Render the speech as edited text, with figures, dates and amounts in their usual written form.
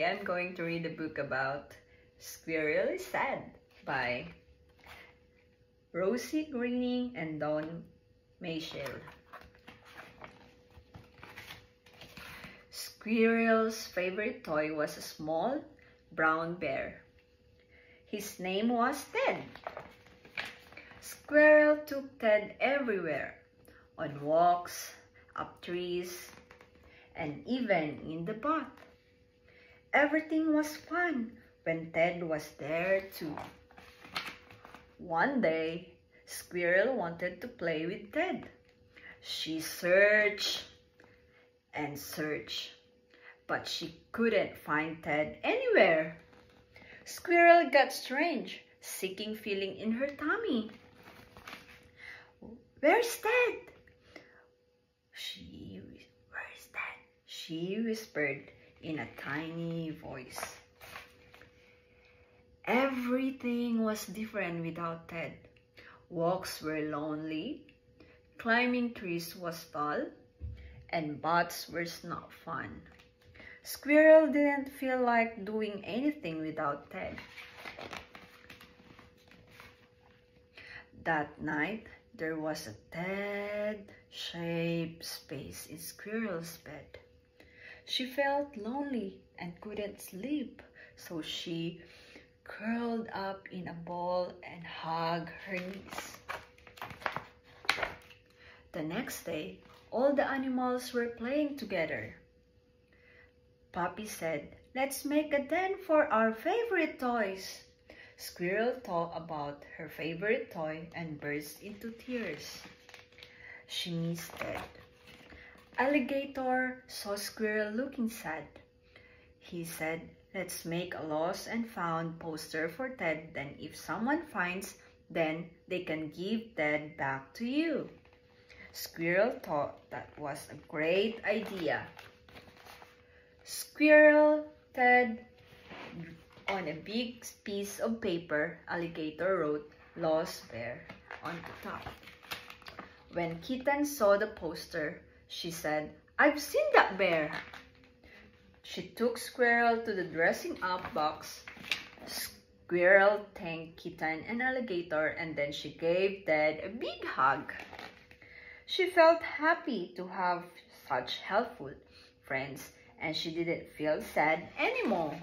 Today I'm going to read a book about Squirrel is Sad by Rosie Greening and Dawn Mayshell. Squirrel's favorite toy was a small brown bear. His name was Ted. Squirrel took Ted everywhere, on walks, up trees, and even in the bath. Everything was fun when Ted was there too. One day, Squirrel wanted to play with Ted. She searched and searched, but she couldn't find Ted anywhere. Squirrel got strange, sinking feeling in her tummy. "Where's Ted?" Where's Ted? She whispered in a tiny voice. Everything was different without Ted. Walks were lonely, climbing trees was dull, and baths were not fun. Squirrel didn't feel like doing anything without Ted. That night, there was a Ted-shaped space in Squirrel's bed. She felt lonely and couldn't sleep, so she curled up in a ball and hugged her knees. The next day, all the animals were playing together. Puppy said, "Let's make a den for our favorite toys." Squirrel thought about her favorite toy and burst into tears. She missed Ted. Alligator saw Squirrel looking sad. He said, "Let's make a lost and found poster for Ted. Then if someone finds, then they can give Ted back to you." Squirrel thought that was a great idea. Squirrel, Ted, on a big piece of paper, Alligator wrote "Lost Bear" on the top. When Kitten saw the poster, she said, "I've seen that bear." She took Squirrel to the dressing up box. Squirrel thanked Kitten and Alligator, and then she gave Ted a big hug. She felt happy to have such helpful friends, and she didn't feel sad anymore.